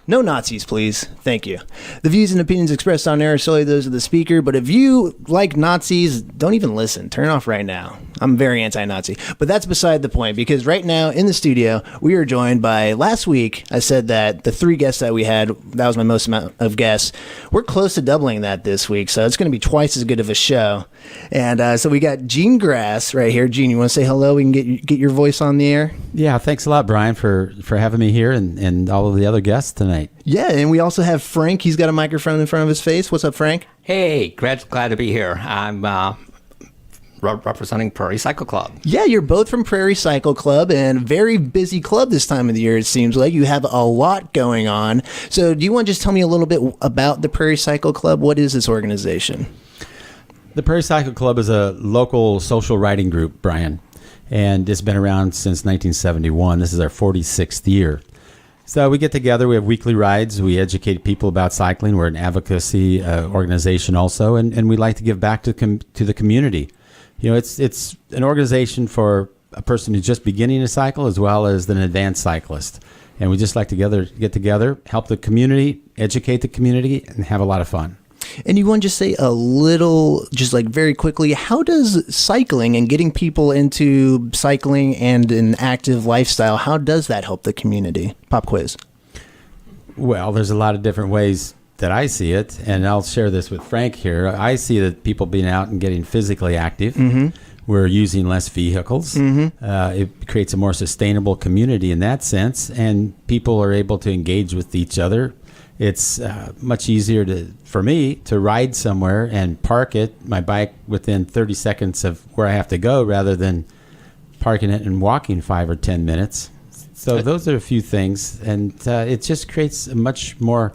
No Nazis, please. Thank you. The views and opinions expressed on air are solely those of the speaker, but if you like Nazis, don't even listen. Turn off right now. I'm very anti-Nazi. But that's beside the point, because right now in the studio, we are joined by, last week, I said that the 3 guests that we had, that was my most amount of guests. We're close to doubling that this week, so it's going to be twice as good of a show. And so we got Gene Grass right here. Gene, you want to say hello? We can get your voice on the air. Yeah, thanks a lot, Brian, for having me here and all of the other guests tonight. Yeah, and we also have Frank. He's got a microphone in front of his face. What's up, Frank? Hey, glad to be here. I'm representing Prairie Cycle Club. Yeah, you're both from Prairie Cycle Club, and very busy club this time of the year, it seems like. You have a lot going on. So do you want to just tell me a little bit about the Prairie Cycle Club? What is this organization? The Prairie Cycle Club is a local social riding group, Brian, and it's been around since 1971. This is our 46th year. So we get together, we have weekly rides, we educate people about cycling. We're an advocacy organization also, and we like to give back to the community. You know, it's an organization for a person who's just beginning to cycle as well as an advanced cyclist. And we just like to get together, help the community, educate the community, and have a lot of fun. And you want to just say a little, just like very quickly, how does cycling and getting people into cycling and an active lifestyle, how does that help the community? Pop quiz. Well, there's a lot of different ways that I see it, and I'll share this with Frank here. I see that people being out and getting physically active. Mm-hmm. We're using less vehicles. Mm-hmm. It creates a more sustainable community in that sense, and people are able to engage with each other. It's much easier for me to ride somewhere and park my bike within 30 seconds of where I have to go rather than parking it and walking 5 or 10 minutes. So those are a few things, and it just creates a much more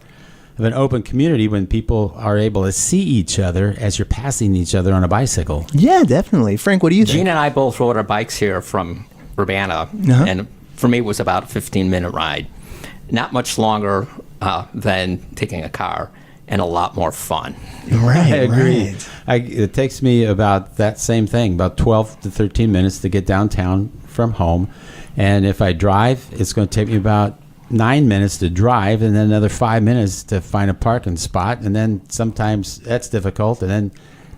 of an open community when people are able to see each other as you're passing each other on a bicycle. Yeah, definitely. Frank, what do you think? Gene and I both rode our bikes here from Urbana, and for me it was about a 15-minute ride. Not much longer than taking a car, and a lot more fun. Right, I agree. Right. It takes me about that same thing, about 12 to 13 minutes to get downtown from home. And if I drive, it's going to take me about 9 minutes to drive, and then another 5 minutes to find a parking spot. And then sometimes that's difficult, and then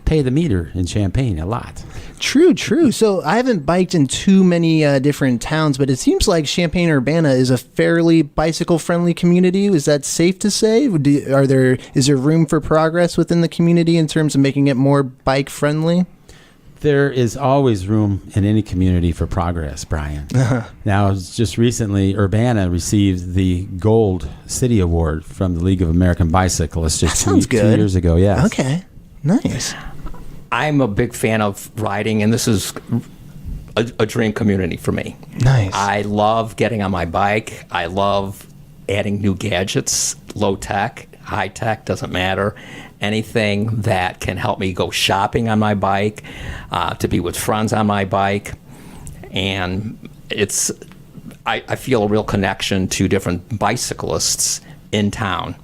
pay the meter in Champaign a lot. True. So I haven't biked in too many different towns, but it seems like Champaign-Urbana is a fairly bicycle-friendly community. Is that safe to say? Is there room for progress within the community in terms of making it more bike-friendly? There is always room in any community for progress, Brian. Now, just recently, Urbana received the Gold City Award from the League of American Bicyclists just 2 years ago. Yes. Okay, nice. I'm a big fan of riding, and this is a dream community for me. Nice. I love getting on my bike. I love adding new gadgets, low tech, high tech, doesn't matter. Anything that can help me go shopping on my bike, to be with friends on my bike. And I feel a real connection to different bicyclists in town,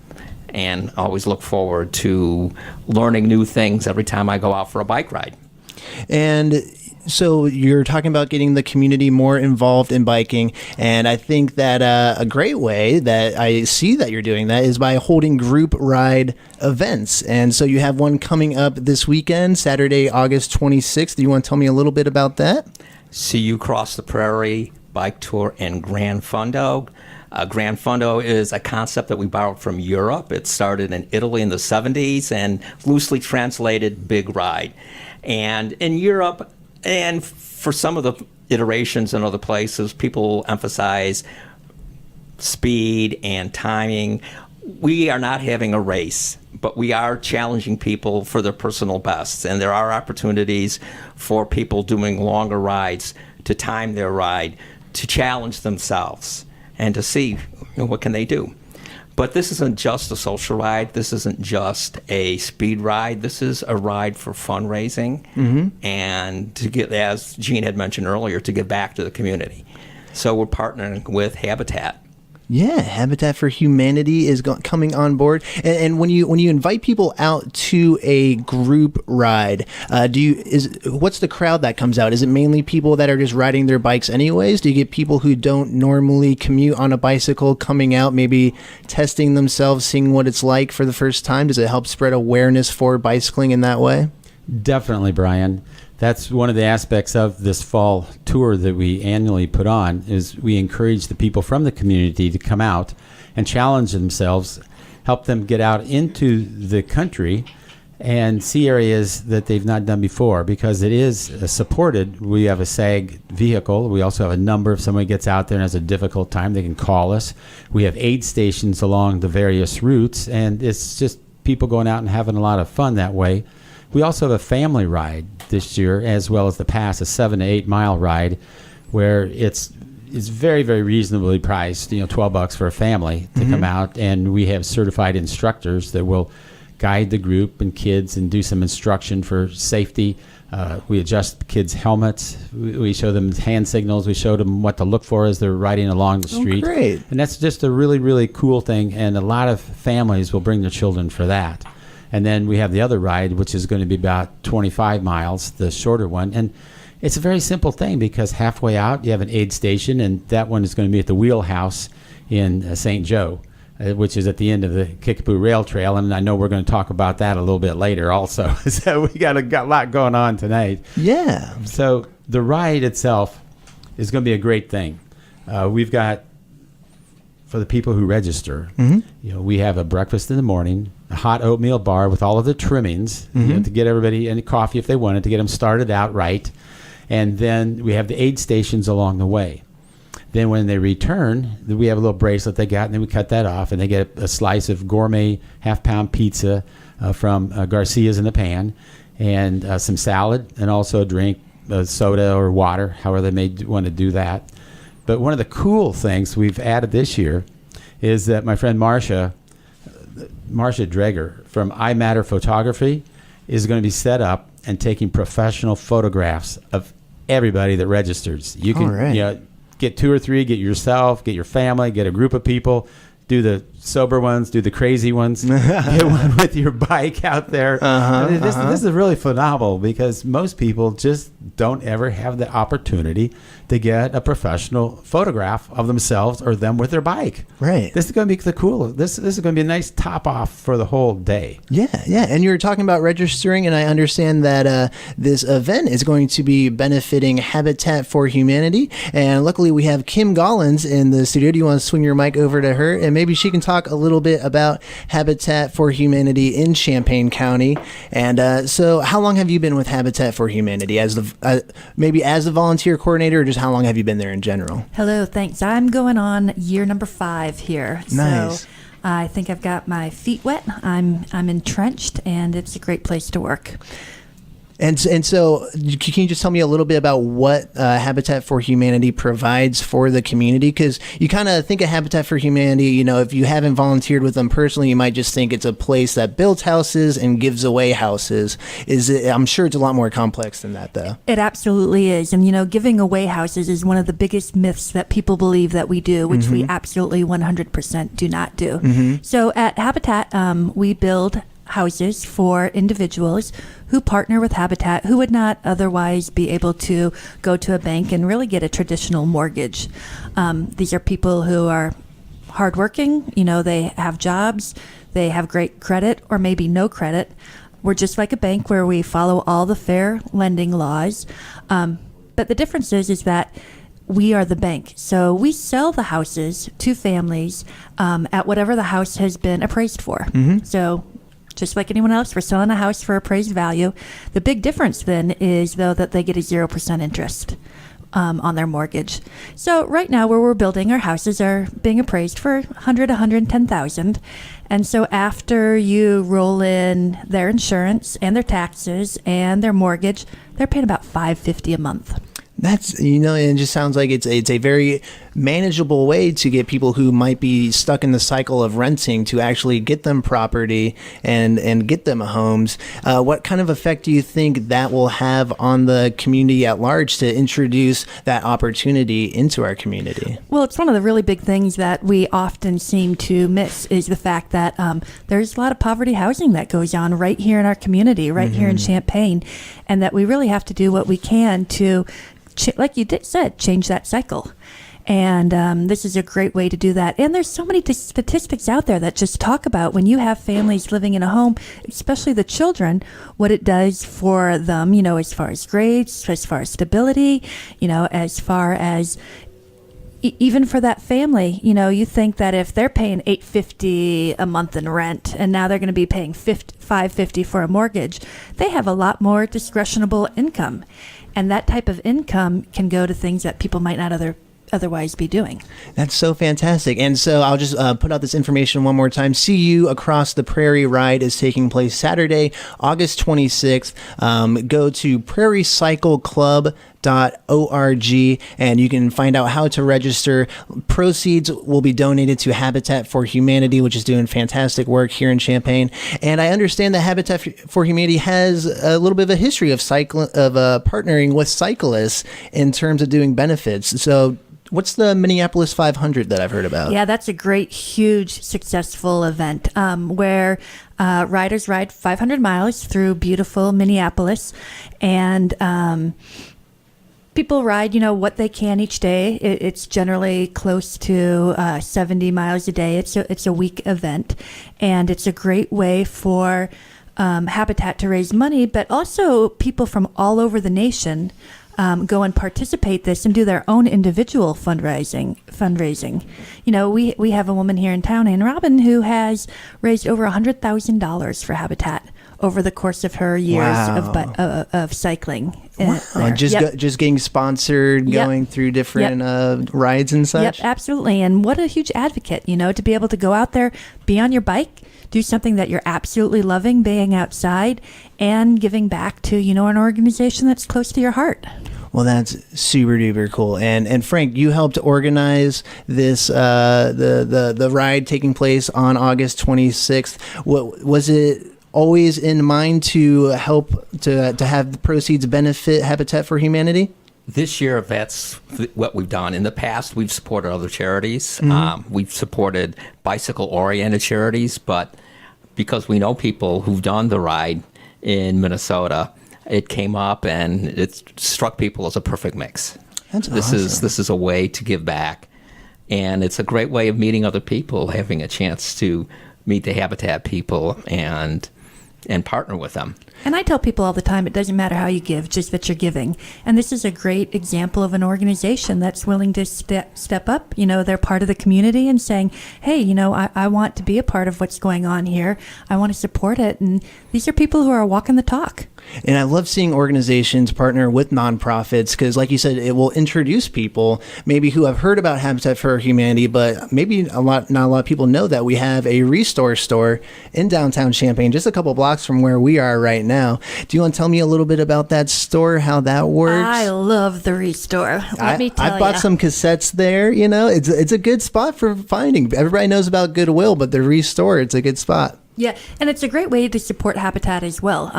and always look forward to learning new things every time I go out for a bike ride. And so you're talking about getting the community more involved in biking, and I think that a great way that I see that you're doing that is by holding group ride events. And so you have one coming up this weekend, Saturday, August 26th. Do you want to tell me a little bit about that? See You Cross the Prairie Bike Tour in Gran Fondo. Gran Fondo is a concept that we borrowed from Europe. It started in Italy in the 70s and loosely translated big ride. And in Europe, and for some of the iterations in other places, people emphasize speed and timing. We are not having a race, but we are challenging people for their personal bests. And there are opportunities for people doing longer rides to time their ride, to challenge themselves, and to see what can they do. But this isn't just a social ride. This isn't just a speed ride. This is a ride for fundraising, and to get, as Gene had mentioned earlier, to give back to the community. So we're partnering with Habitat. Yeah, Habitat for Humanity is coming on board. And when you invite people out to a group ride, what's the crowd that comes out? Is it mainly people that are just riding their bikes anyways? Do you get people who don't normally commute on a bicycle coming out, maybe testing themselves, seeing what it's like for the first time? Does it help spread awareness for bicycling in that way? Definitely, Brian. That's one of the aspects of this fall tour that we annually put on, is we encourage the people from the community to come out and challenge themselves, help them get out into the country and see areas that they've not done before, because it is supported. We have a SAG vehicle. We also have a number. If somebody gets out there and has a difficult time, they can call us. We have aid stations along the various routes, and it's just people going out and having a lot of fun that way. We also have a family ride this year, as well as the past, a 7 to 8 mile ride, where it's very, very reasonably priced, $12 for a family to come out. And we have certified instructors that will guide the group and kids and do some instruction for safety. We adjust kids' helmets. We show them hand signals. We show them what to look for as they're riding along the street. Oh, great. And that's just a really, really cool thing. And a lot of families will bring their children for that. And then we have the other ride, which is going to be about 25 miles, the shorter one. And it's a very simple thing, because halfway out, you have an aid station, and that one is going to be at the Wheelhouse in St. Joe, which is at the end of the Kickapoo Rail Trail. And I know we're going to talk about that a little bit later also. So we got a lot going on tonight. Yeah. So the ride itself is going to be a great thing. We've got, for the people who register, we have a breakfast in the morning, a hot oatmeal bar with all of the trimmings, to get everybody, and coffee if they wanted, to get them started out right. And then we have the aid stations along the way. Then when they return, we have a little bracelet they got, and then we cut that off, and they get a slice of gourmet half-pound pizza from Garcia's in the Pan, and some salad, and also a drink, soda or water, however they may want to do that. But one of the cool things we've added this year is that my friend Marcia Dreger from I Matter Photography is going to be set up and taking professional photographs of everybody that registers. You can get 2 or 3, get yourself, get your family, get a group of people, do the sober ones, do the crazy ones, get one with your bike out there. This is really phenomenal, because most people just don't ever have the opportunity to get a professional photograph of themselves or them with their bike. Right. This is going to be the coolest. This is going to be a nice top off for the whole day. Yeah. And you were talking about registering, and I understand that this event is going to be benefiting Habitat for Humanity. And luckily, we have Kim Gollings in the studio. Do you want to swing your mic over to her, and maybe she can talk a little bit about Habitat for Humanity in Champaign County? And so, how long have you been with Habitat for Humanity, as maybe as a volunteer coordinator, or just how long have you been there in general? Hello, thanks. I'm going on year number 5 here. Nice. So I think I've got my feet wet. I'm entrenched, and it's a great place to work. And so, can you just tell me a little bit about what Habitat for Humanity provides for the community? Because you kind of think of Habitat for Humanity, if you haven't volunteered with them personally, you might just think it's a place that builds houses and gives away houses. I'm sure it's a lot more complex than that, though. It absolutely is. And, giving away houses is one of the biggest myths that people believe that we do, which we absolutely 100% do not do. So at Habitat, we build houses for individuals who partner with Habitat who would not otherwise be able to go to a bank and really get a traditional mortgage. These are people who are hardworking, they have jobs, they have great credit or maybe no credit. We're just like a bank where we follow all the fair lending laws. But the difference is that we are the bank. So we sell the houses to families at whatever the house has been appraised for. So just like anyone else, we're selling a house for appraised value. The big difference then is, though, that they get a 0% interest on their mortgage. So right now, where we're building, our houses are being appraised for $100,000, $110,000. And so after you roll in their insurance and their taxes and their mortgage, they're paying about $550 a month. That's, it just sounds like it's a very manageable way to get people who might be stuck in the cycle of renting to actually get them property and get them homes. What kind of effect do you think that will have on the community at large to introduce that opportunity into our community? Well, it's one of the really big things that we often seem to miss is the fact that there's a lot of poverty housing that goes on right here in our community, right here in Champaign, and that we really have to do what we can to, like you said, change that cycle. And this is a great way to do that. And there's so many statistics out there that just talk about when you have families living in a home, especially the children, what it does for them, as far as grades, as far as stability, as far as even for that family, you think that if they're paying $850 a month in rent and now they're going to be paying $550 for a mortgage, they have a lot more discretionable income. And that type of income can go to things that people might not otherwise be doing. That's so fantastic. And so I'll just put out this information one more time. See You Across the Prairie ride is taking place Saturday, August 26th. Go to prairiecycleclub.org and you can find out how to register. Proceeds will be donated to Habitat for Humanity, which is doing fantastic work here in Champaign. And I understand that Habitat for Humanity has a little bit of a history of partnering with cyclists in terms of doing benefits. So what's the Minneapolis 500 that I've heard about? Yeah, that's a great, huge, successful event where riders ride 500 miles through beautiful Minneapolis, and people ride, what they can each day. It's generally close to 70 miles a day. It's a week event, and it's a great way for Habitat to raise money, but also people from all over the nation go and participate this and do their own individual fundraising. We have a woman here in town, Ann Robin, who has raised over $100,000 for Habitat over the course of her years of cycling. Just getting sponsored, going through different rides and such. Yep, absolutely. And what a huge advocate, to be able to go out there, be on your bike, do something that you're absolutely loving, being outside, and giving back to, an organization that's close to your heart. Well, that's super duper cool. And Frank, you helped organize this the ride taking place on August 26th. What was it? Always in mind to help to have the proceeds benefit Habitat for Humanity? This year, that's what we've done. In the past, we've supported other charities. We've supported bicycle-oriented charities, but because we know people who've done the ride in Minnesota, it came up and it struck people as a perfect mix. This is a way to give back, and it's a great way of meeting other people, having a chance to meet the Habitat people and partner with them. And I tell people all the time, it doesn't matter how you give, just that you're giving. And this is a great example of an organization that's willing to step up. They're part of the community and saying, hey, I want to be a part of what's going on here. I want to support it. And these are people who are walking the talk. And I love seeing organizations partner with nonprofits because, like you said, it will introduce people maybe who have heard about Habitat for Humanity, but maybe not a lot of people know that we have a Restore store in downtown Champaign, just a couple blocks from where we are right now. Do you want to tell me a little bit about that store, how that works? I love the Restore. Let me tell you. I bought some cassettes there. It's a good spot for finding. Everybody knows about Goodwill, but the Restore, it's a good spot. Yeah, and it's a great way to support Habitat as well.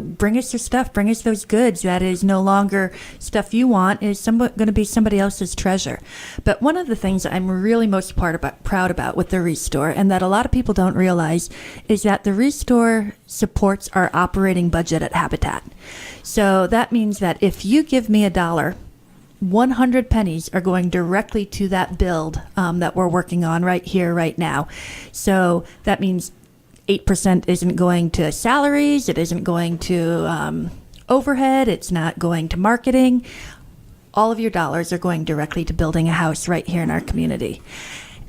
Bring us your stuff, bring us those goods that is no longer stuff you want, is going to be somebody else's treasure. But one of the things I'm really most proud about with the Restore, and that a lot of people don't realize, is that the Restore supports our operating budget at Habitat. So that means that if you give me $1, 100 pennies are going directly to that build that we're working on right here, right now. So that means 8% isn't going to salaries, it isn't going to overhead, it's not going to marketing. All of your dollars are going directly to building a house right here in our community.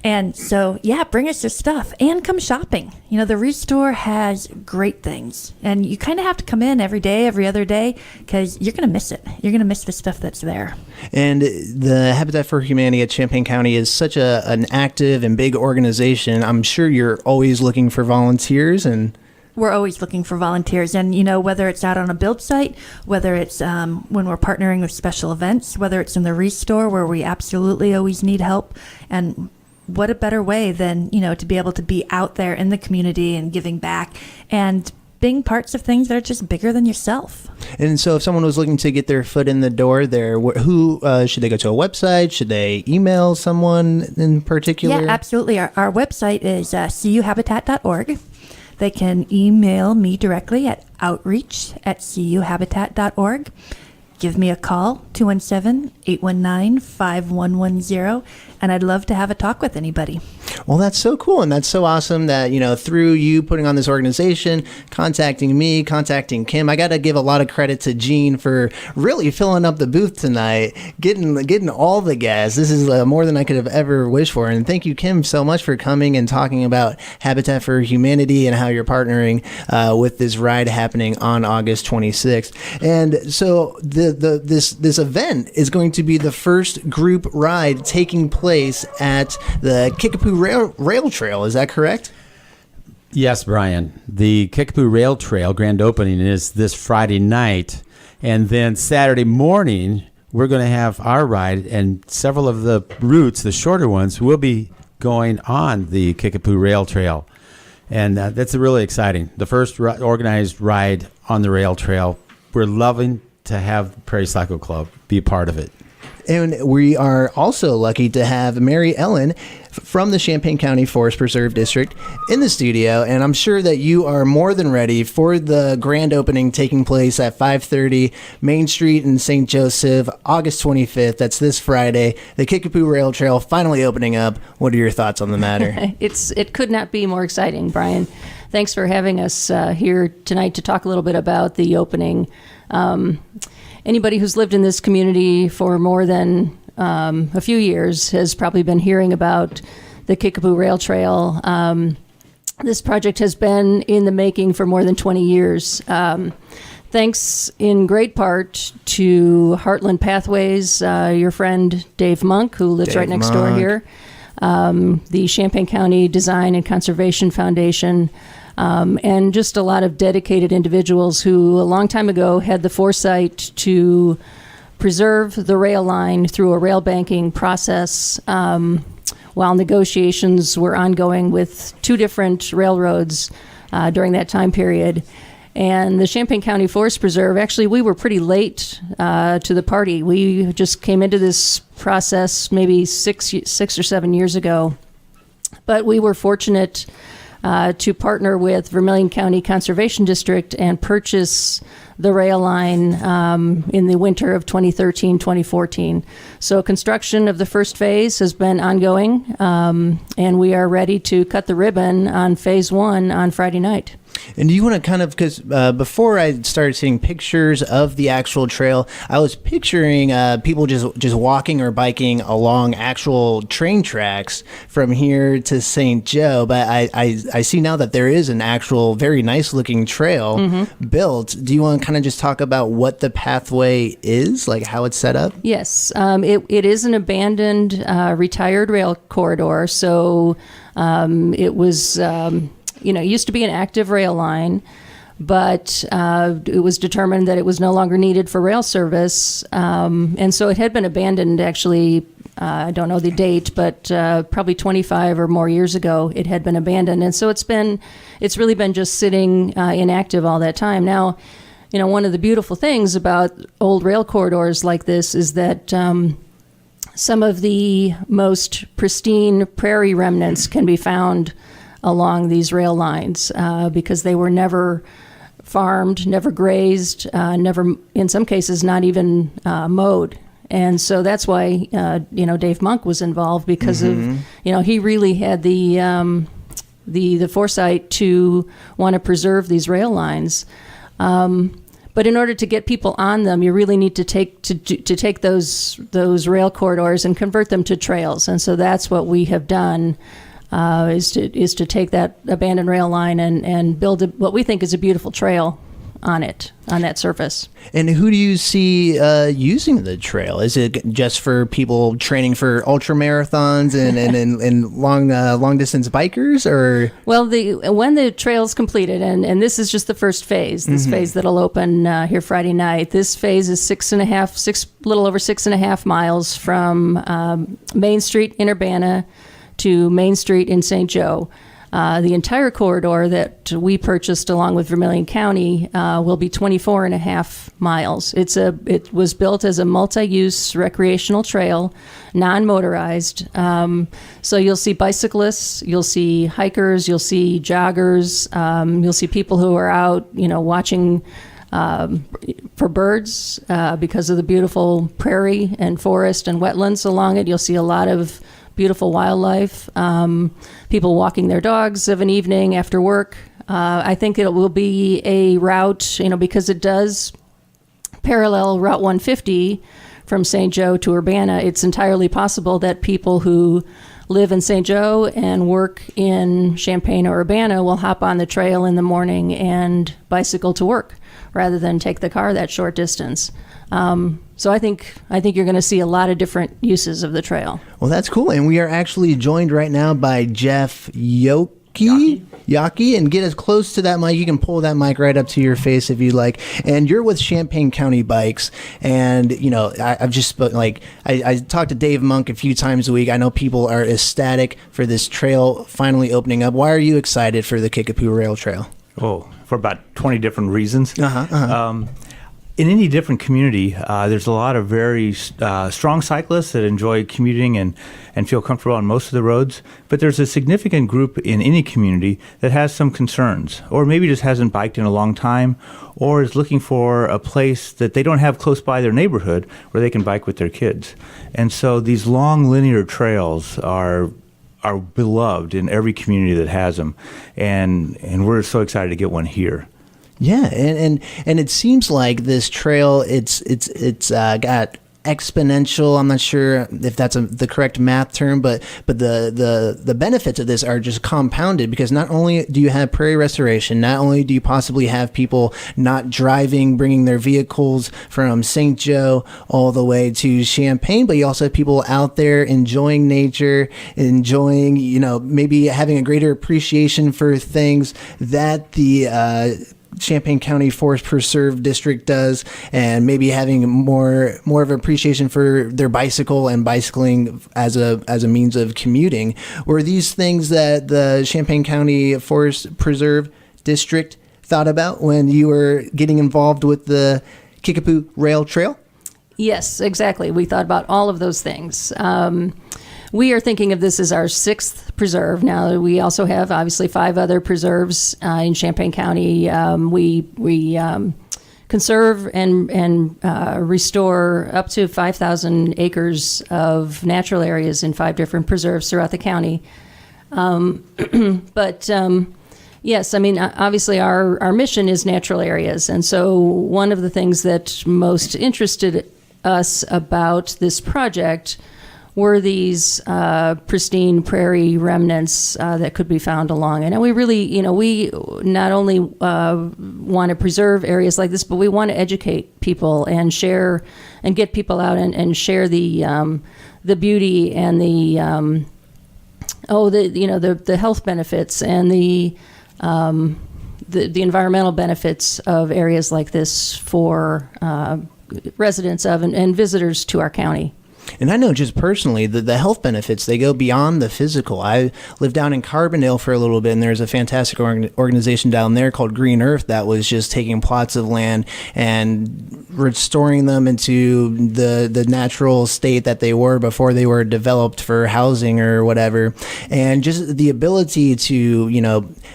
And so, bring us your stuff and come shopping. The Restore has great things. And you kind of have to come in every day, every other day, because you're going to miss it. You're going to miss the stuff that's there. And the Habitat for Humanity at Champaign County is such an active and big organization. I'm sure you're always looking for volunteers and we're always looking for volunteers, and whether it's out on a build site, whether it's when we're partnering with special events, whether it's in the restore where we absolutely always need help, and what a better way than to be able to be out there in the community and giving back and being parts of things that are just bigger than yourself. And so if someone was looking to get their foot in the door there, who should they go to a website? Should they email someone in particular? Yeah, absolutely. Our website is cuhabitat.org. They can email me directly at outreach@cuhabitat.org. Give me a call, 217-819-5110, and I'd love to have a talk with anybody. Well, that's so cool, and that's so awesome that, through you putting on this organization, contacting me, contacting Kim, I got to give a lot of credit to Gene for really filling up the booth tonight, getting all the gas. This is more than I could have ever wished for, and thank you, Kim, so much for coming and talking about Habitat for Humanity and how you're partnering with this ride happening on August 26th. And so this event is going to be the first group ride taking place at the Kickapoo Rail Trail. Is that correct? Yes, Brian. The Kickapoo Rail Trail grand opening is this Friday night, and then Saturday morning we're going to have our ride, and several of the routes, the shorter ones, will be going on the Kickapoo Rail Trail, and that's really exciting. The first organized ride on the rail trail. We're loving to have Prairie Cycle Club be a part of it. And we are also lucky to have Mary Ellen from the Champaign County Forest Preserve District in the studio, and I'm sure that you are more than ready for the grand opening taking place at 5:30 Main Street in St. Joseph, August 25th. That's this Friday. The Kickapoo Rail Trail finally opening up. What are your thoughts on the matter? It could not be more exciting, Brian. Thanks for having us here tonight to talk a little bit about the opening. Anybody who's lived in this community for more than a few years has probably been hearing about the Kickapoo Rail Trail. This project has been in the making for more than 20 years. Thanks in great part to Heartland Pathways, your friend Dave Monk, who lives right next door here, the Champaign County Design and Conservation Foundation, and just a lot of dedicated individuals who a long time ago had the foresight to preserve the rail line through a rail banking process while negotiations were ongoing with two different railroads during that time period. And the Champaign County Forest Preserve, actually, we were pretty late to the party. We just came into this process maybe six or 7 years ago. But we were fortunate to partner with Vermilion County Conservation District and purchase the rail line in the winter of 2013-2014. So construction of the first phase has been ongoing, and we are ready to cut the ribbon on phase 1 on Friday night. And do you want to kind of, because before I started seeing pictures of the actual trail, I was picturing people just walking or biking along actual train tracks from here to St. Joe. But I see now that there is an actual very nice looking trail built. Do you want to kind of just talk about what the pathway is, like how it's set up? Yes, it is an abandoned retired rail corridor. So it was... it used to be an active rail line, but it was determined that it was no longer needed for rail service. And so it had been abandoned, actually, I don't know the date, but probably 25 or more years ago, it had been abandoned. And so it's really been just sitting inactive all that time. Now, one of the beautiful things about old rail corridors like this is that some of the most pristine prairie remnants can be found along these rail lines because they were never farmed, never grazed, never, in some cases, not even mowed. And so that's why, Dave Monk was involved because of, he really had the foresight to want to preserve these rail lines. But in order to get people on them, you really need to take those rail corridors and convert them to trails. And so that's what we have done. Is to take that abandoned rail line and build what we think is a beautiful trail on it, on that surface. And who do you see using the trail? Is it just for people training for ultra marathons and long distance bikers, or? Well, when the trail's completed, and this is just the first phase, this phase that'll open here Friday night. This phase is little over 6.5 miles from Main Street in Urbana to Main Street in St. Joe. The entire corridor that we purchased along with Vermilion County will be 24.5 miles. It was built as a multi-use recreational trail, non-motorized. So you'll see bicyclists, you'll see hikers, you'll see joggers, you'll see people who are out, watching for birds because of the beautiful prairie and forest and wetlands along it. You'll see a lot of beautiful wildlife, people walking their dogs of an evening after work. I think it will be a route, because it does parallel Route 150 from St. Joe to Urbana. It's entirely possible that people who live in St. Joe and work in Champaign or Urbana will hop on the trail in the morning and bicycle to work rather than take the car that short distance. So I think you're going to see a lot of different uses of the trail. Well, that's cool. And we are actually joined right now by Jeff Yockey, and get as close to that mic. You can pull that mic right up to your face if you like. And you're with Champaign County Bikes. And, I've just I talked to Dave Monk a few times a week. I know people are ecstatic for this trail finally opening up. Why are you excited for the Kickapoo Rail Trail? Oh, for about 20 different reasons. In any different community, there's a lot of very strong cyclists that enjoy commuting and feel comfortable on most of the roads. But there's a significant group in any community that has some concerns, or maybe just hasn't biked in a long time, or is looking for a place that they don't have close by their neighborhood where they can bike with their kids. And so these long linear trails are beloved in every community that has them, and we're so excited to get one here. Yeah, and it seems like this trail it's got exponential. I'm not sure if that's the correct math term, but the benefits of this are just compounded, because not only do you have prairie restoration, not only do you possibly have people not driving, bringing their vehicles from St. Joe all the way to Champaign, but you also have people out there enjoying nature, enjoying, maybe having a greater appreciation for things that the Champaign County Forest Preserve District does, and maybe having more of an appreciation for their bicycle and bicycling as a means of commuting. Were these things that the Champaign County Forest Preserve District thought about when you were getting involved with the Kickapoo Rail Trail? Yes, exactly. We thought about all of those things. We are thinking of this as our 6th preserve. Now, we also have, obviously, 5 other preserves in Champaign County. We conserve and restore up to 5,000 acres of natural areas in 5 different preserves throughout the county. Yes, obviously our mission is natural areas. And so one of the things that most interested us about this project were these pristine prairie remnants that could be found along. And we really, we not only want to preserve areas like this, but we want to educate people and share and get people out and share the beauty and the health benefits and the environmental benefits of areas like this for residents of and visitors to our county. And I know just personally that the health benefits, they go beyond the physical. I lived down in Carbondale for a little bit, and there's a fantastic organization down there called Green Earth that was just taking plots of land and restoring them into the natural state that they were before they were developed for housing or whatever. And just the ability to,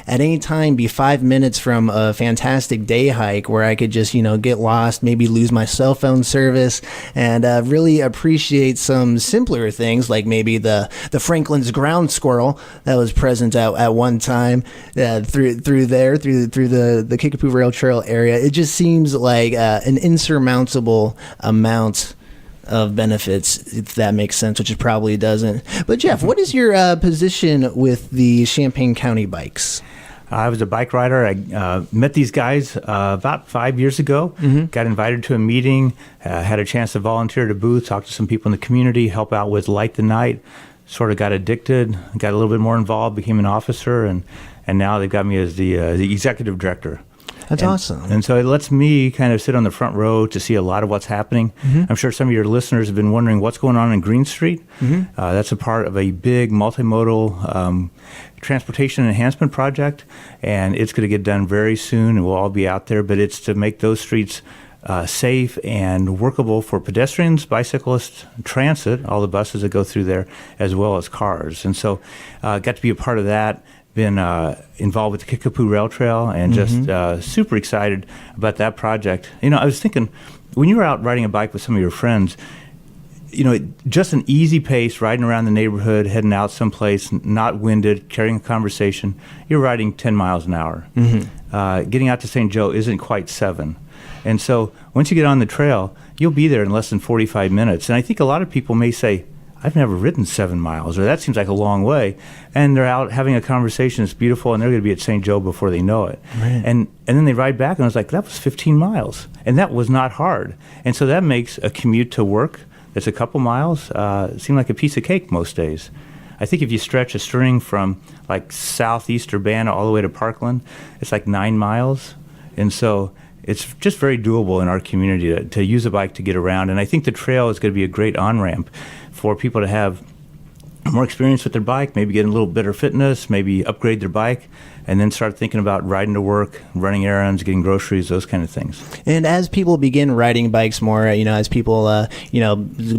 at any time be 5 minutes from a fantastic day hike where I could just, get lost, maybe lose my cell phone service, and really appreciate some simpler things like maybe the Franklin's ground squirrel that was present at one time through the Kickapoo Rail Trail area. It just seems like an insurmountable amount of benefits, if that makes sense, which it probably doesn't. But Jeff, what is your position with the Champaign County Bikes? I was a bike rider. I met these guys about 5 years ago. Got invited to a meeting, had a chance to volunteer at a booth, talk to some people in the community, help out with Light the Night. Sort of got addicted, got a little bit more involved, became an officer, and now they've got me as the executive director. That's awesome. And so it lets me kind of sit on the front row to see a lot of what's happening. I'm sure some of your listeners have been wondering what's going on in Green Street. That's a part of a big multimodal transportation enhancement project, and it's going to get done very soon, and we'll all be out there. But it's to make those streets safe and workable for pedestrians, bicyclists, transit, all the buses that go through there, as well as cars. And so got to be a part of that. Been involved with the Kickapoo Rail Trail, and just super excited about that project. I was thinking, when you were out riding a bike with some of your friends, just an easy pace, riding around the neighborhood, heading out someplace, not winded, carrying a conversation, you're riding 10 miles an hour. Getting out to St. Joe isn't quite 7. And so once you get on the trail, you'll be there in less than 45 minutes. And I think a lot of people may say, I've never ridden 7 miles, or that seems like a long way. And they're out having a conversation. It's beautiful, and they're going to be at St. Joe before they know it. Right. And then they ride back, and I was like, that was 15 miles. And that was not hard. And so that makes a commute to work that's a couple miles seem like a piece of cake most days. I think if you stretch a string from like southeast Urbana all the way to Parkland, it's like 9 miles. And so it's just very doable in our community to use a bike to get around. And I think the trail is going to be a great on-ramp for people to have more experience with their bike, maybe get a little better fitness, maybe upgrade their bike, and then start thinking about riding to work, running errands, getting groceries, those kind of things. And as people begin riding bikes more, as people,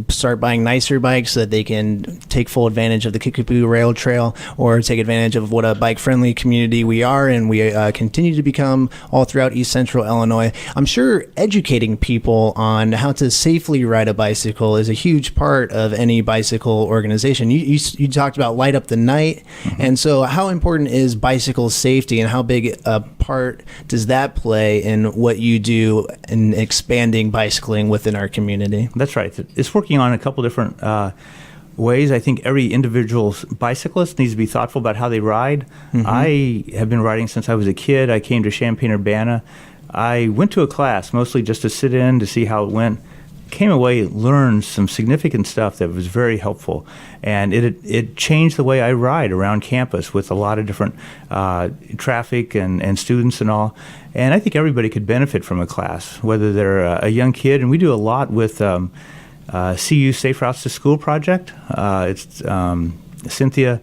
start buying nicer bikes so that they can take full advantage of the Kickapoo Rail Trail, or take advantage of what a bike-friendly community we are, and we continue to become all throughout East Central Illinois. I'm sure educating people on how to safely ride a bicycle is a huge part of any bicycle organization. You talked about Light Up the Night, and so how important is bicycle safety, and how big a part does that play in what you do in expanding bicycling within our community? That's right. It's working on a couple different ways. I think every individual bicyclist needs to be thoughtful about how they ride. I have been riding since I was a kid. I came to Champaign, Urbana. I went to a class mostly just to sit in to see how it went. Came away, learned some significant stuff that was very helpful, and it changed the way I ride around campus with a lot of different traffic and students and all. And I think everybody could benefit from a class, whether they're a young kid. And we do a lot with CU Safe Routes to School project. It's Cynthia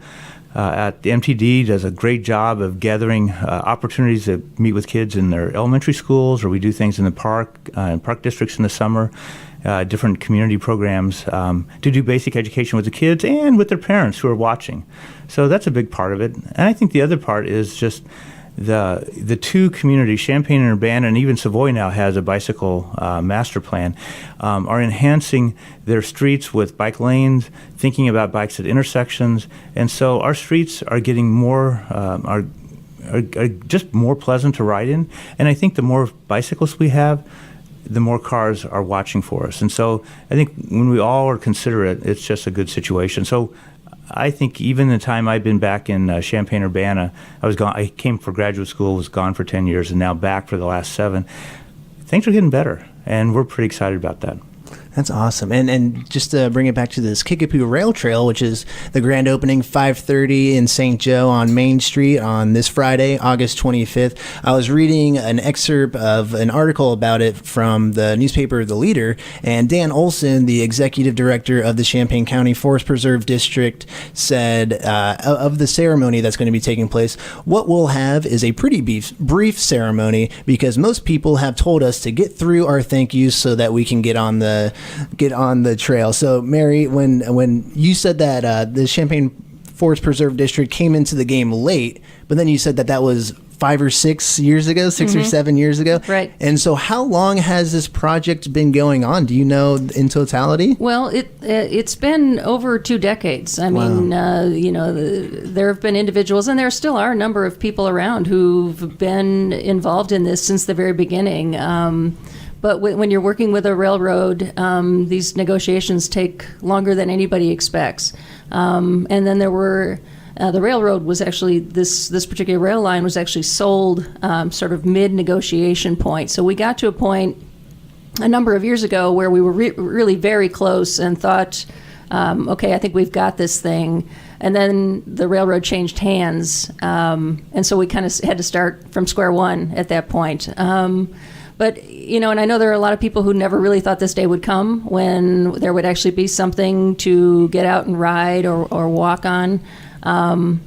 at the MTD does a great job of gathering opportunities to meet with kids in their elementary schools, or we do things in the park districts in the summer. Different community programs to do basic education with the kids and with their parents who are watching. So that's a big part of it. And I think the other part is just the two communities, Champaign and Urbana, and even Savoy now has a bicycle master plan, are enhancing their streets with bike lanes, thinking about bikes at intersections. And so our streets are getting more, are just more pleasant to ride in. And I think the more bicyclists we have, the more cars are watching for us. And so I think when we all are considerate, it's just a good situation. So I think even the time I've been back in Champaign, Urbana, I was gone. I came for graduate school, was gone for 10 years, and now back for the last 7. Things are getting better, and we're pretty excited about that. That's awesome. And just to bring it back to this Kickapoo Rail Trail, which is the grand opening, 5:30 in St. Joe on Main Street on this Friday, August 25th. I was reading an excerpt of an article about it from the newspaper The Leader, and Dan Olson, the executive director of the Champaign County Forest Preserve District, said of the ceremony that's going to be taking place, what we'll have is a pretty brief ceremony, because most people have told us to get through our thank yous so that we can get on the trail. So, Mary, when you said that the Champaign Forest Preserve District came into the game late, but then you said that was 5 or 6 years ago, 6 or 7 years ago. Right. And so how long has this project been going on? Do you know in totality? Well, it's been over 2 decades. I mean, there have been individuals, and there still are a number of people around who've been involved in this since the very beginning. But when you're working with a railroad, these negotiations take longer than anybody expects. And then there were The railroad was actually, this particular rail line was actually sold sort of mid-negotiation point. So we got to a point a number of years ago where we were really very close and thought, okay, I think we've got this thing. And then the railroad changed hands. And so we kind of had to start from square one at that point. But, and I know there are a lot of people who never really thought this day would come when there would actually be something to get out and ride or walk on. And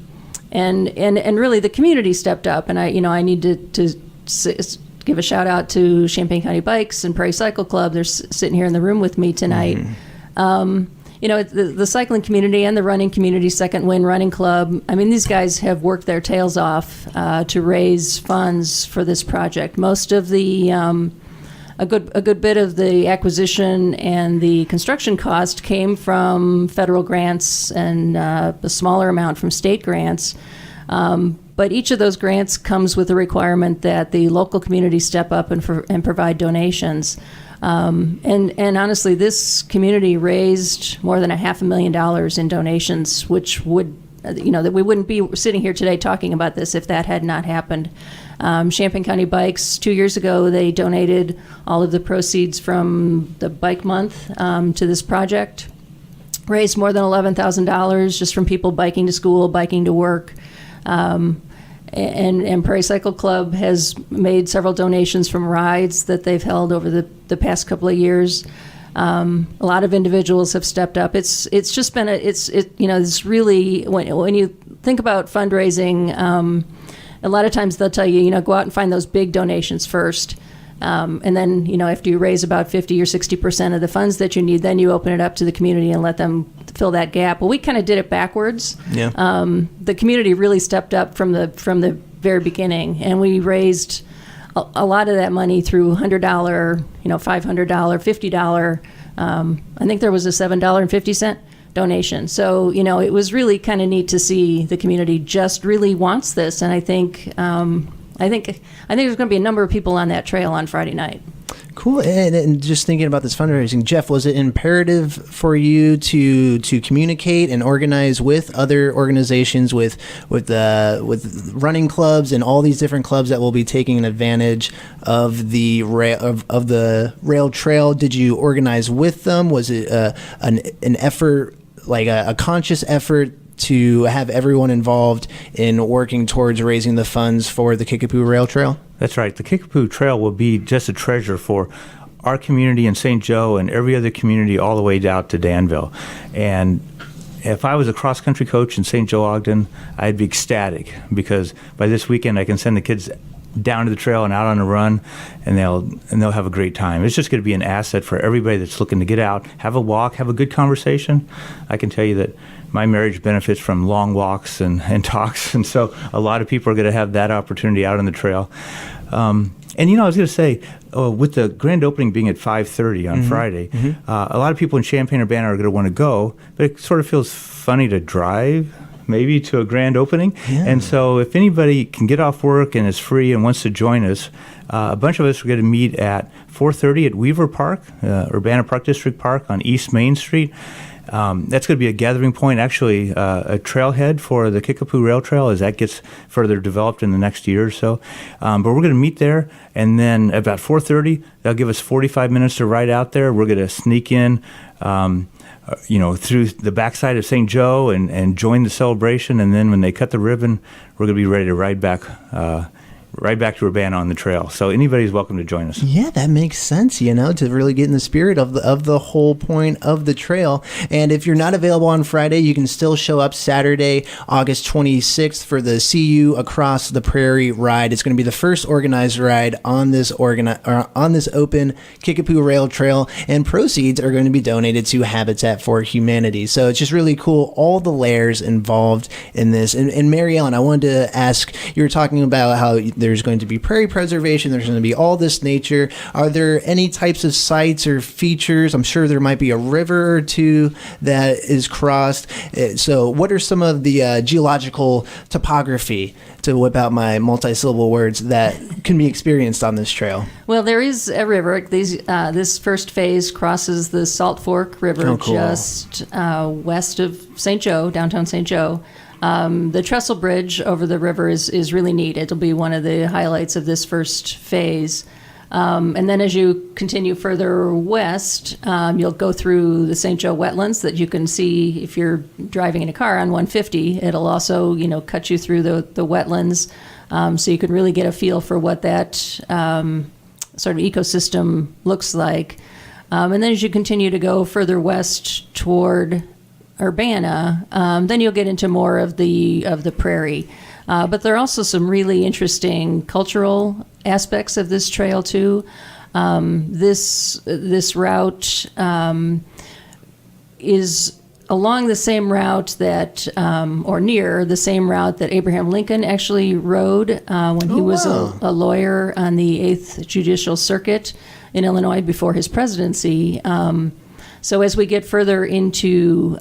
really the community stepped up. And I need to give a shout out to Champaign County Bikes and Prairie Cycle Club. They're sitting here in the room with me tonight. The cycling community and the running community, Second Wind Running Club, I mean, these guys have worked their tails off to raise funds for this project. Most of the, a good bit of the acquisition and the construction cost came from federal grants and a smaller amount from state grants. But each of those grants comes with a requirement that the local community step up and provide donations. And honestly, this community raised more than $500,000 in donations, which would, that we wouldn't be sitting here today talking about this if that had not happened. Champaign County Bikes, 2 years ago, they donated all of the proceeds from the Bike Month to this project. Raised more than $11,000 just from people biking to school, biking to work. And Prairie Cycle Club has made several donations from rides that they've held over the past couple of years. A lot of individuals have stepped up. It's just been it's really when you think about fundraising, a lot of times they'll tell you go out and find those big donations first. And then, after you raise about 50 or 60% of the funds that you need, then you open it up to the community and let them fill that gap. Well, we kind of did it backwards. Yeah. The community really stepped up from the very beginning, and we raised a lot of that money through $100, $500, $50. I think there was a $7.50 donation. So, it was really kind of neat to see the community just really wants this, and I think there's going to be a number of people on that trail on Friday night. Cool. And just thinking about this fundraising, Jeff, was it imperative for you to communicate and organize with other organizations, with running clubs and all these different clubs that will be taking advantage of the rail trail? Did you organize with them? Was it an effort, like a conscious effort, to have everyone involved in working towards raising the funds for the Kickapoo Rail Trail? That's right. The Kickapoo Trail will be just a treasure for our community in St. Joe and every other community all the way down to Danville. And if I was a cross-country coach in St. Joe Ogden, I'd be ecstatic because by this weekend I can send the kids down to the trail and out on a run, and they'll have a great time. It's just going to be an asset for everybody that's looking to get out, have a walk, have a good conversation. I can tell you that my marriage benefits from long walks and talks, and so a lot of people are going to have that opportunity out on the trail. And I was going to say, with the grand opening being at 5:30 on Friday, a lot of people in Champaign-Urbana are going to want to go, but it sort of feels funny to drive maybe to a grand opening. Yeah. And so if anybody can get off work and is free and wants to join us, a bunch of us are going to meet at 4:30 at Weaver Park, Urbana Park District Park on East Main Street. That's going to be a gathering point, actually a trailhead for the Kickapoo Rail Trail as that gets further developed in the next year or so. But we're going to meet there, and then about 4:30, they'll give us 45 minutes to ride out there. We're going to sneak in through the backside of St. Joe and join the celebration. And then when they cut the ribbon, we're going to be ready to ride back to Urbana on the trail. So anybody's welcome to join us. Yeah, that makes sense, to really get in the spirit of the whole point of the trail. And if you're not available on Friday, you can still show up Saturday, August 26th for the See You Across the Prairie ride. It's going to be the first organized ride on this open Kickapoo Rail Trail, and proceeds are going to be donated to Habitat for Humanity. So it's just really cool, all the layers involved in this. And Mary Ellen, I wanted to ask, you were talking about how there's going to be prairie preservation, there's going to be all this nature. Are there any types of sites or features? I'm sure there might be a river or two that is crossed. So what are some of the geological topography, to whip out my multi-syllable words, that can be experienced on this trail? Well, there is a river. This first phase crosses the Salt Fork River just west of St. Joe, downtown St. Joe. The trestle bridge over the river is really neat. It'll be one of the highlights of this first phase. And then as you continue further west, you'll go through the St. Joe wetlands that you can see if you're driving in a car on 150. It'll also, cut you through the wetlands, so you can really get a feel for what that sort of ecosystem looks like. And then as you continue to go further west toward Urbana, then you'll get into more of the Prairie. But there are also some really interesting cultural aspects of this trail too. This route is along the same route that, or near the same route that Abraham Lincoln actually rode when he was a lawyer on the 8th Judicial Circuit in Illinois before his presidency. So as we get further into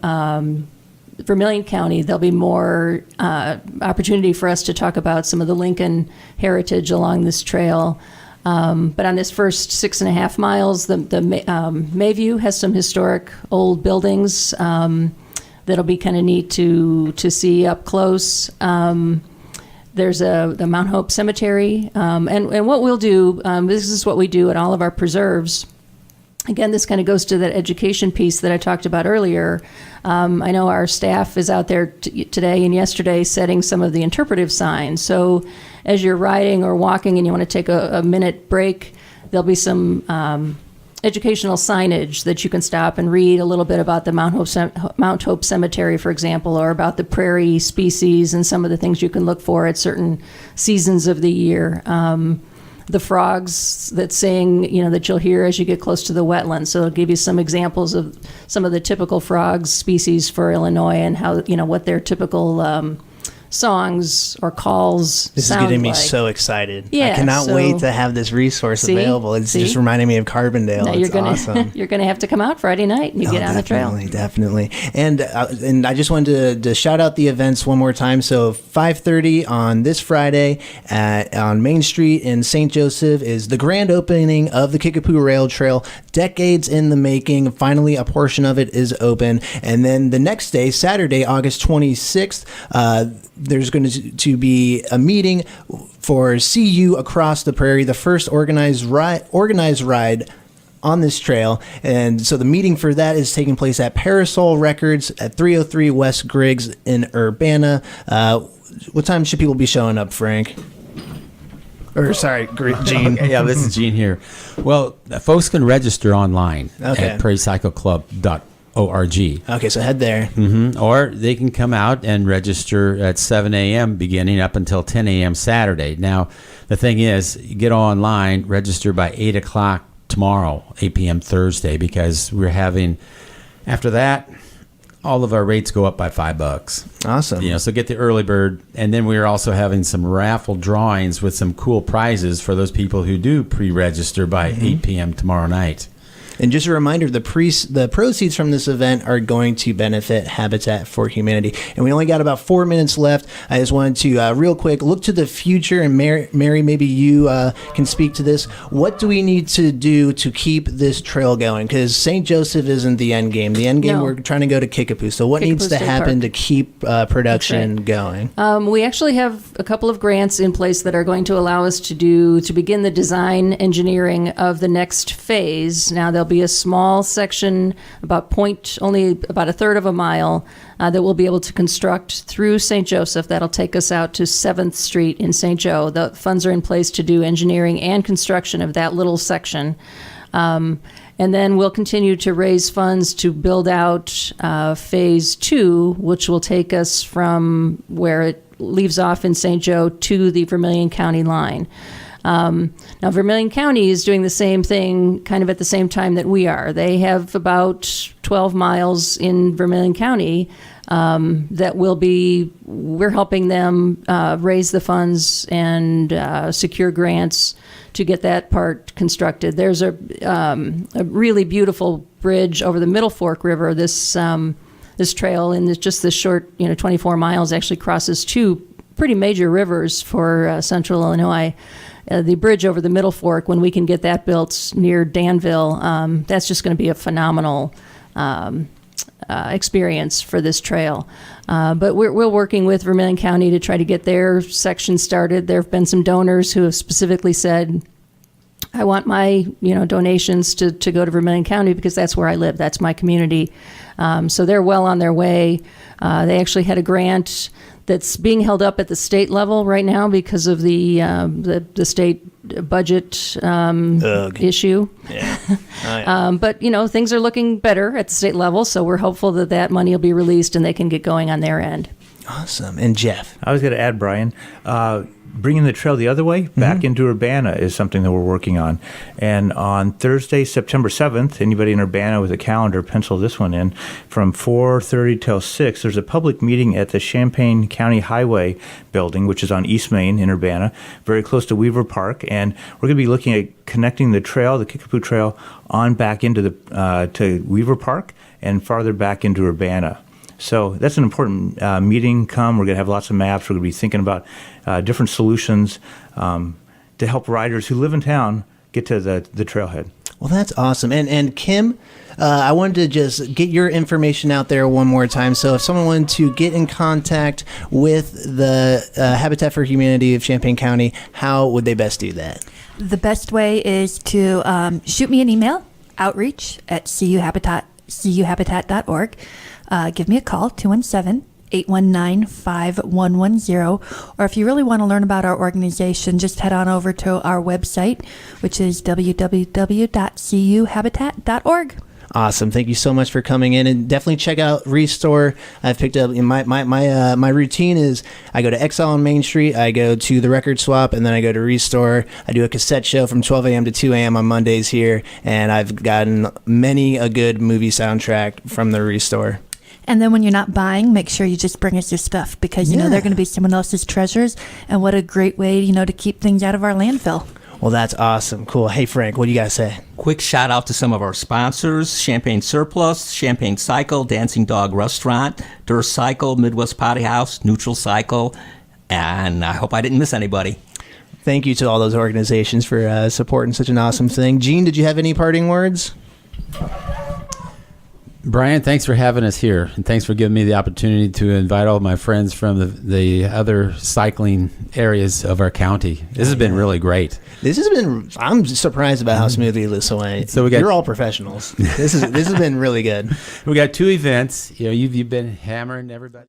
Vermilion County, there'll be more opportunity for us to talk about some of the Lincoln heritage along this trail. But on this first 6.5 miles, the Mayview has some historic old buildings that'll be kind of neat to see up close. There's the Mount Hope Cemetery. And what we'll do, this is what we do at all of our preserves. Again, this kind of goes to that education piece that I talked about earlier. I know our staff is out there today and yesterday setting some of the interpretive signs. So as you're riding or walking and you want to take a minute break, there'll be some educational signage that you can stop and read a little bit about the Mount Hope Cemetery, for example, or about the prairie species and some of the things you can look for at certain seasons of the year. The frogs that sing, that you'll hear as you get close to the wetlands. So it'll give you some examples of some of the typical frog species for Illinois and how, what their typical songs or calls This sound is getting me like. so excited. Yeah, I cannot so- wait to have this resource See? available. It's See? just reminding me of Carbondale. Now It's awesome. you're gonna have to come out Friday night and you get on the trail. Definitely. And I just wanted to shout out the events one more time. So 5:30 on this Friday on Main Street in St. Joseph is the grand opening of the Kickapoo Rail Trail. Decades in the making. Finally, a portion of it is open. And then the next day, Saturday, August 26th, there's going to be a meeting for CU Across the Prairie, the first organized ride on this trail. And so the meeting for that is taking place at Parasol Records at 303 West Griggs in Urbana. What time should people be showing up, Frank? Or sorry, Gene. Yeah, this is Gene here. Well, folks can register online at prairiecycleclub.org. Okay, so head there. Or they can come out and register at 7 a.m. beginning up until 10 a.m. Saturday. Now, the thing is, you get online, register by 8 o'clock tomorrow, 8 p.m. Thursday, because we're having, after that, all of our rates go up by $5. Awesome. So get the early bird. And then we're also having some raffle drawings with some cool prizes for those people who do pre-register by 8 p.m. tomorrow night. And just a reminder, the proceeds from this event are going to benefit Habitat for Humanity. And we only got about 4 minutes left. I just wanted to, real quick, look to the future. And Mary, maybe you can speak to this. What do we need to do to keep this trail going? Because St. Joseph isn't the end game. The end game, we're trying to go to Kickapoo. So what needs to State happen Park. to keep production going? We actually have a couple of grants in place that are going to allow us to begin the design engineering of the next phase. Now, there'll be a small section, only about a third of a mile, that we'll be able to construct through St. Joseph. That'll take us out to 7th Street in St. Joe. The funds are in place to do engineering and construction of that little section. And then we'll continue to raise funds to build out phase 2, which will take us from where it leaves off in St. Joe to the Vermilion County line. Now, Vermilion County is doing the same thing kind of at the same time that we are. They have about 12 miles in Vermilion County that we're helping them raise the funds and secure grants to get that part constructed. There's a really beautiful bridge over the Middle Fork River. This trail in just this short, 24 miles actually crosses two pretty major rivers for central Illinois. The bridge over the Middle Fork, when we can get that built near Danville, that's just going to be a phenomenal experience for this trail. But we're working with Vermilion County to try to get their section started. There have been some donors who have specifically said, I want my donations to go to Vermilion County because that's where I live. That's my community. So they're well on their way. They actually had a grant that's being held up at the state level right now because of the state budget issue. Yeah. Oh, yeah. But things are looking better at the state level, so we're hopeful that money will be released and they can get going on their end. Awesome. And Jeff? I was going to add, Brian, bringing the trail the other way back into Urbana is something that we're working on. And on Thursday, September 7th, anybody in Urbana with a calendar, pencil this one in, from 4:30 till 6, there's a public meeting at the Champaign County Highway building, which is on East Main in Urbana, very close to Weaver Park. And we're going to be looking at connecting the trail, the Kickapoo Trail, on back into to Weaver Park and farther back into Urbana. So that's an important meeting. We're going to have lots of maps. We're going to be thinking about different solutions to help riders who live in town get to the trailhead. Well, that's awesome. And Kim, I wanted to just get your information out there one more time. So if someone wanted to get in contact with the Habitat for Humanity of Champaign County, how would they best do that? The best way is to shoot me an email, outreach@cuhabitat.org. Give me a call, 217-819-5110. Or if you really want to learn about our organization, just head on over to our website, which is www.cuhabitat.org. Awesome. Thank you so much for coming in, and definitely check out Restore. I've picked up my routine is I go to Exile on Main Street, I go to the Record Swap, and then I go to Restore. I do a cassette show from 12 a.m. to 2 a.m. on Mondays here, and I've gotten many a good movie soundtrack from the Restore. And then when you're not buying, make sure you just bring us your stuff because, they're going to be someone else's treasures. And what a great way, to keep things out of our landfill. Well, that's awesome. Cool. Hey, Frank, what do you guys say? Quick shout out to some of our sponsors: Champaign Surplus, Champaign Cycle, Dancing Dog Restaurant, Durr Cycle, Midwest Potty House, Neutral Cycle, and I hope I didn't miss anybody. Thank you to all those organizations for supporting such an awesome thing. Gene, did you have any parting words? Brian, thanks for having us here, and thanks for giving me the opportunity to invite all my friends from the other cycling areas of our county. This has been really great. I'm surprised about how smoothly this went. So you're all professionals. This has been really good. We got 2 events. You've been hammering everybody.